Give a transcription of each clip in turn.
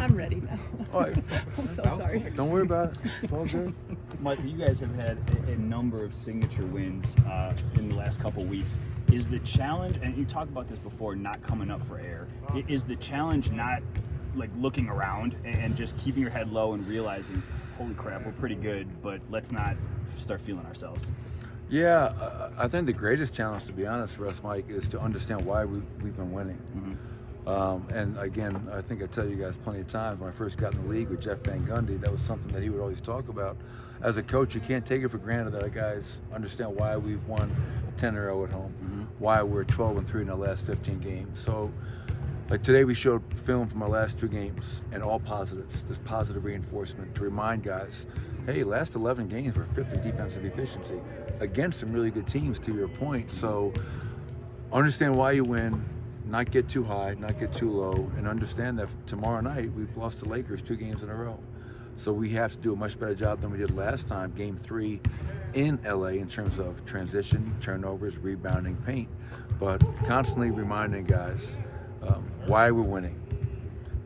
I'm ready now. All right. I'm so sorry. Don't worry about it. It's all good. Michael, you guys have had a number of signature wins in the last couple weeks. Is the challenge, and you talked about this before, not coming up for air, is the challenge not like looking around and just keeping your head low and realizing, holy crap, we're pretty good, but let's not start feeling ourselves? Yeah, I think the greatest challenge, to be honest, for us, Mike, is to understand why we've been winning. And again, I think I tell you guys plenty of times, when I first got in the league with Jeff Van Gundy, that was something that he would always talk about. As a coach, you can't take it for granted that our guys understand why we've won 10 in a row at home, why we're 12-3 in the last 15 games. So, like today, we showed film from our last 2 games, and all positives. There's positive reinforcement to remind guys, hey, last 11 games we're 5th in defensive efficiency against some really good teams, to your point. So understand why you win, not get too high, not get too low, and understand that tomorrow night we've lost the Lakers 2 games in a row. So we have to do a much better job than we did last time, game 3 in LA, in terms of transition, turnovers, rebounding, paint, but constantly reminding guys why we're winning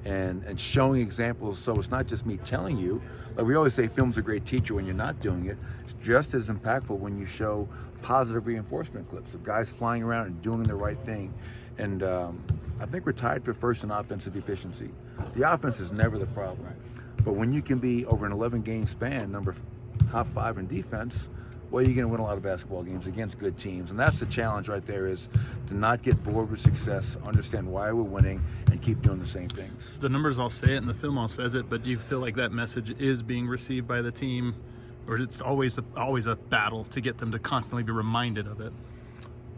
and showing examples. So it's not just me telling you. Like we always say, film's a great teacher when you're not doing it. It's just as impactful when you show positive reinforcement clips of guys flying around and doing the right thing. And I think we're tied for first in offensive efficiency. The offense is never the problem. But when you can be, over an 11-game span, top 5 in defense, well, you're going to win a lot of basketball games against good teams. And that's the challenge right there, is to not get bored with success, understand why we're winning, and keep doing the same things. The numbers all say it and the film all says it, but do you feel like that message is being received by the team, or is it always a battle to get them to constantly be reminded of it?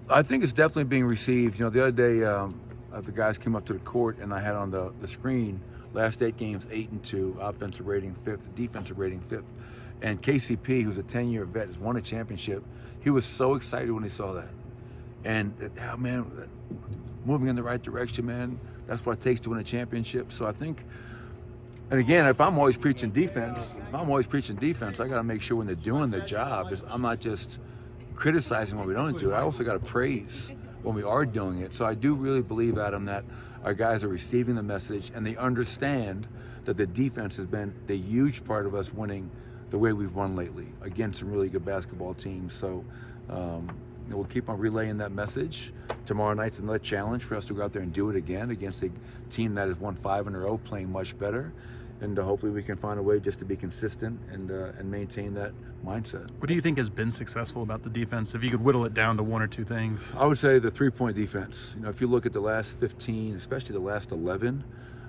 I think it's definitely being received. You know, the other day, the guys came up to the court, and I had on the screen, last 8 games, 8-2, offensive rating 5th, defensive rating 5th. And KCP, who's a 10-year vet, has won a championship. He was so excited when he saw that. And, oh, man, moving in the right direction, man. That's what it takes to win a championship. So I think, and again, if I'm always preaching defense, I got to make sure when they're doing their job, I'm not just criticizing when we don't do it. I also got to praise when we are doing it. So I do really believe, Adam, that our guys are receiving the message, and they understand that the defense has been the huge part of us winning the way we've won lately against some really good basketball teams. So we'll keep on relaying that message. Tomorrow night's another challenge for us to go out there and do it again against a team that has won 5 in a row, playing much better. And hopefully we can find a way just to be consistent and maintain that mindset. What do you think has been successful about the defense, if you could whittle it down to 1 or 2 things? I would say the 3-point defense. You know, if you look at the last 15, especially the last 11,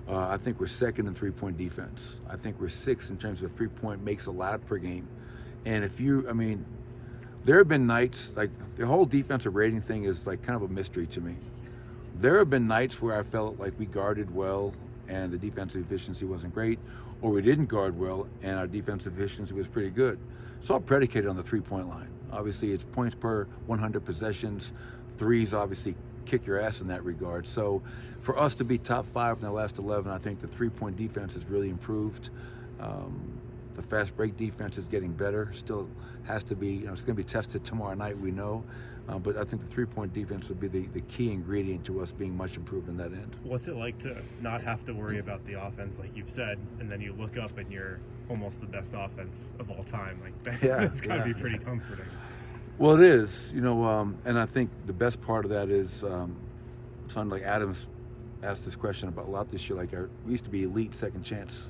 I think we're 2nd in 3-point defense. I think we're 6th in terms of 3-point makes allowed per game. And there have been nights, like the whole defensive rating thing is like kind of a mystery to me. There have been nights where I felt like we guarded well and the defensive efficiency wasn't great, or we didn't guard well and our defensive efficiency was pretty good. It's all predicated on the 3-point line. Obviously, it's points per 100 possessions. Threes obviously kick your ass in that regard. So for us to be top 5 in the last 11, I think the 3-point defense has really improved. The fast break defense is getting better. Still has to be, it's going to be tested tomorrow night, we know. But I think the 3-point defense would be the key ingredient to us being much improved in that end. What's it like to not have to worry about the offense, like you've said, and then you look up and you're almost the best offense of all time? Like that's got to be pretty comforting. Well, it is, and I think the best part of that is, something like Adams asked this question about a lot this year, like we used to be elite second chance,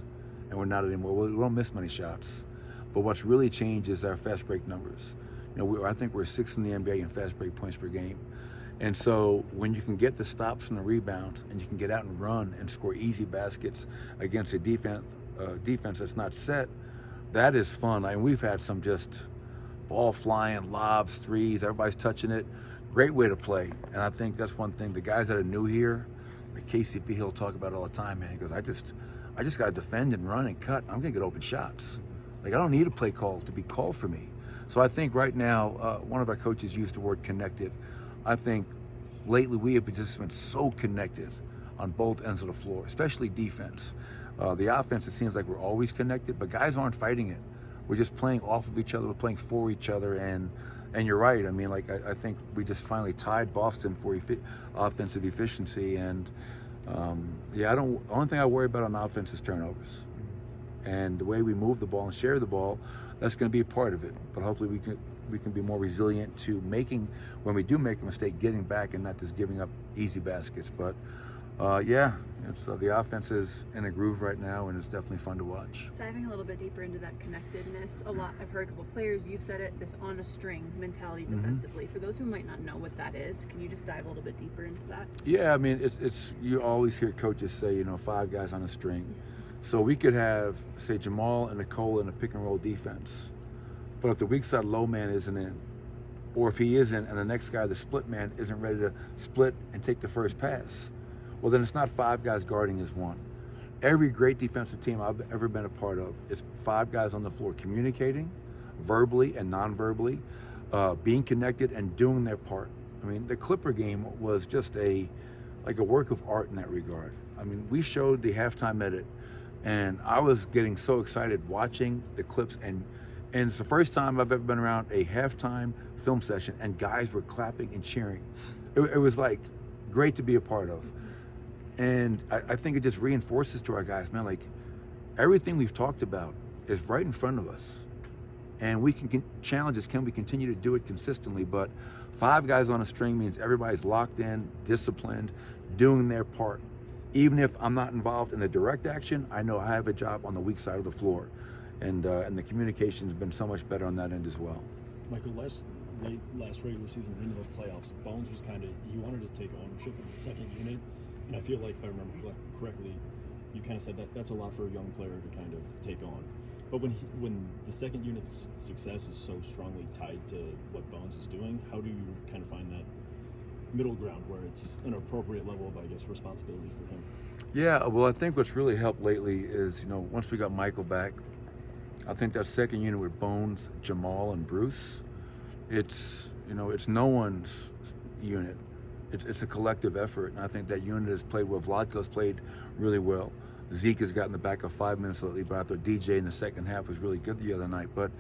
and we're not anymore. We don't miss many shots. But what's really changed is our fast break numbers. I think we're 6th in the NBA in fast break points per game. And so when you can get the stops and the rebounds, and you can get out and run and score easy baskets against a defense that's not set, that is fun. I mean, we've had some just ball flying, lobs, threes, everybody's touching it. Great way to play. And I think that's one thing. The guys that are new here, like KCP, he'll talk about it all the time, man. He goes, I just got to defend and run and cut. I'm going to get open shots. Like, I don't need a play call to be called for me. So I think right now, one of our coaches used the word connected. I think lately we have just been so connected on both ends of the floor, especially defense. The offense, it seems like we're always connected, but guys aren't fighting it. We're just playing off of each other. We're playing for each other. And you're right. I mean, I think we just finally tied Boston for offensive efficiency. And Yeah, only thing I worry about on offense is turnovers. And the way we move the ball and share the ball, that's going to be a part of it. But hopefully we can be more resilient to when we do make a mistake, getting back and not just giving up easy baskets. But the offense is in a groove right now, and it's definitely fun to watch. Diving a little bit deeper into that connectedness, I've heard a couple players, you've said it, this on a string mentality defensively. For those who might not know what that is, can you just dive a little bit deeper into that? Yeah, I mean, it's you always hear coaches say, 5 guys on a string. So we could have, say, Jamal and Nicole in a pick and roll defense. But if the weak side low man isn't in, or if he isn't and the next guy, the split man, isn't ready to split and take the first pass, well, then it's not 5 guys guarding as one. Every great defensive team I've ever been a part of is 5 guys on the floor communicating, verbally and non-verbally, being connected and doing their part. I mean, the Clipper game was just a work of art in that regard. I mean, we showed the halftime edit, and I was getting so excited watching the clips, and it's the first time I've ever been around a halftime film session and guys were clapping and cheering. It was like great to be a part of. And I think it just reinforces to our guys, man, like everything we've talked about is right in front of us. And we can challenge us, can we continue to do it consistently? But 5 guys on a string means everybody's locked in, disciplined, doing their part. Even if I'm not involved in the direct action, I know I have a job on the weak side of the floor. And the communication's been so much better on that end as well. Michael, last regular season into the playoffs, Bones was he wanted to take ownership of the second unit. And I feel like, if I remember correctly, you kind of said that's a lot for a young player to kind of take on. But when the second unit's success is so strongly tied to what Bones is doing, how do you kind of find that middle ground where it's an appropriate level of, I guess, responsibility for him? Yeah, well, I think what's really helped lately is, once we got Michael back, I think that second unit with Bones, Jamal, and Bruce, it's no one's unit. It's a collective effort, and I think that unit has played well. Vlatko's played really well. Zeke has gotten the back of 5 minutes lately, but I thought DJ in the second half was really good the other night. But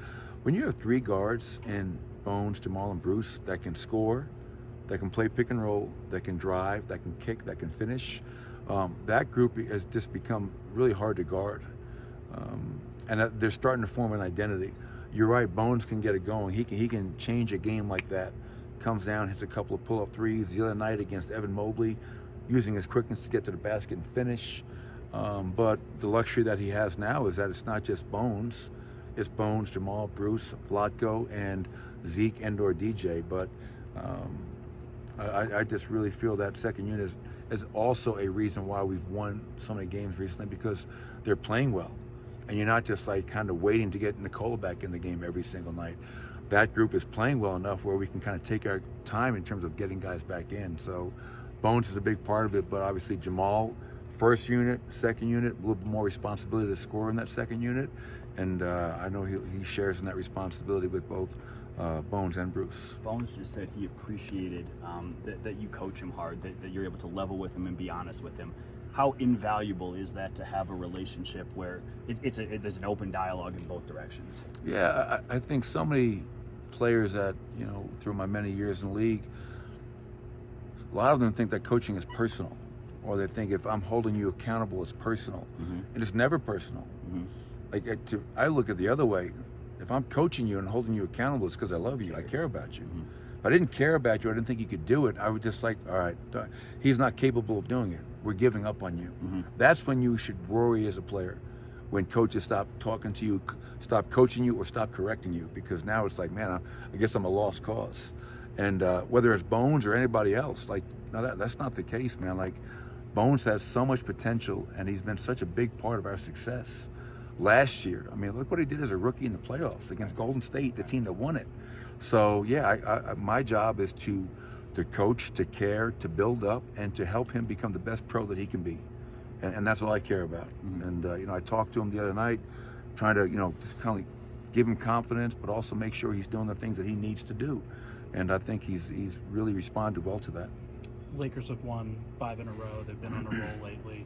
when you have 3 guards in Bones, Jamal, and Bruce that can score, that can play pick and roll, that can drive, that can kick, that can finish, that group has just become really hard to guard. And they're starting to form an identity. You're right, Bones can get it going. He can change a game like that. Comes down, hits a couple of pull-up threes the other night against Evan Mobley, using his quickness to get to the basket and finish. But the luxury that he has now is that it's not just Bones. It's Bones, Jamal, Bruce, Vlatko, and Zeke and/or DJ. But I just really feel that second unit is also a reason why we've won so many games recently, because they're playing well. And you're not just kind of waiting to get Nicole back in the game every single night. That group is playing well enough where we can kind of take our time in terms of getting guys back in. So Bones is a big part of it, but obviously Jamal, first unit, second unit, a little bit more responsibility to score in that second unit. And I know he shares in that responsibility with both Bones and Bruce. Bones just said he appreciated that you coach him hard, that you're able to level with him and be honest with him. How invaluable is that to have a relationship where there's an open dialogue in both directions? Yeah, I think so many players that, through my many years in the league, a lot of them think that coaching is personal, or they think if I'm holding you accountable, it's personal. And it's never personal. I look at the other way. If I'm coaching you and holding you accountable, it's because I love you. I care about you. If I didn't care about you, I didn't think you could do it, I would just all right, he's not capable of doing it. We're giving up on you. That's when you should worry as a player, when coaches stop talking to you, stop coaching you, or stop correcting you, because now it's like, man, I guess I'm a lost cause. And whether it's Bones or anybody else, no, that's not the case, man. Bones has so much potential, and he's been such a big part of our success. Last year, I mean, look what he did as a rookie in the playoffs against Golden State, the team that won it. So yeah, my job is to coach, to care, to build up, and to help him become the best pro that he can be. And that's all I care about. And I talked to him the other night, trying to just kind of give him confidence, but also make sure he's doing the things that he needs to do. And I think he's really responded well to that. Lakers have won 5 in a row. They've been on a roll lately.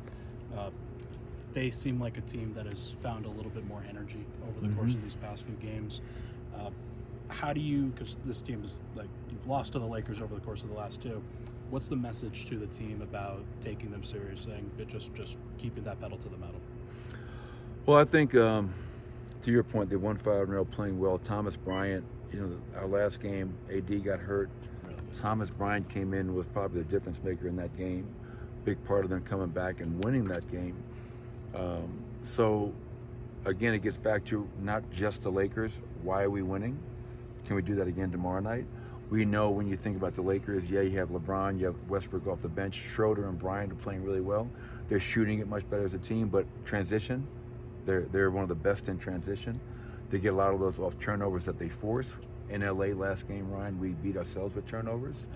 They seem like a team that has found a little bit more energy over the course of these past few games. How do you, because this team is you've lost to the Lakers over the course of the last 2, What's the message to the team about taking them seriously and just keeping that pedal to the metal? Well, I think to your point, they won 5-0, playing well. Thomas Bryant, our last game, AD got hurt. Really? Thomas Bryant came in, was probably the difference maker in that game. Big part of them coming back and winning that game. So again, it gets back to not just the Lakers. Why are we winning? Can we do that again tomorrow night? We know when you think about the Lakers, you have LeBron, you have Westbrook off the bench, Schroeder and Bryant are playing really well. They're shooting it much better as a team, but transition, they're one of the best in transition. They get a lot of those off turnovers that they force. In LA last game, Ryan, we beat ourselves with turnovers.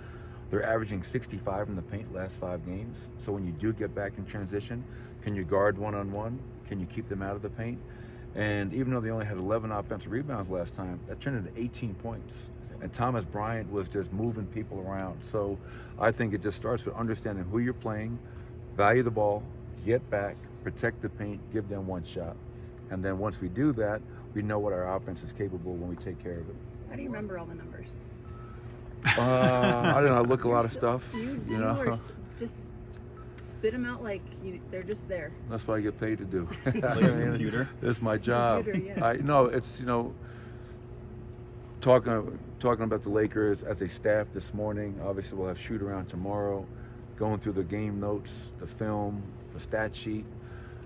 They're averaging 65 in the paint last 5 games. So when you do get back in transition, can you guard one-on-one? Can you keep them out of the paint? And even though they only had 11 offensive rebounds last time, that turned into 18 points. And Thomas Bryant was just moving people around. So I think it just starts with understanding who you're playing, value the ball, get back, protect the paint, give them one shot. And then once we do that, we know what our offense is capable when we take care of it. How do you remember all the numbers? I don't know. I look a lot of stuff. You are just spit them out like they're just there. That's what I get paid to do. Like a computer. It's my job. Computer, yeah. It's talking about the Lakers as a staff this morning. Obviously, we'll have shoot around tomorrow, going through the game notes, the film, the stat sheet,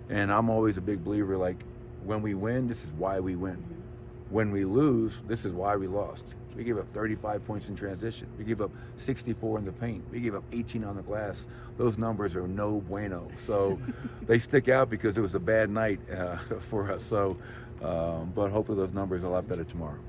and I'm always a big believer. Like when we win, this is why we win. Mm-hmm. When we lose, this is why we lost. We gave up 35 points in transition. We gave up 64 in the paint. We gave up 18 on the glass. Those numbers are no bueno. So they stick out because it was a bad night for us. So, but hopefully those numbers are a lot better tomorrow.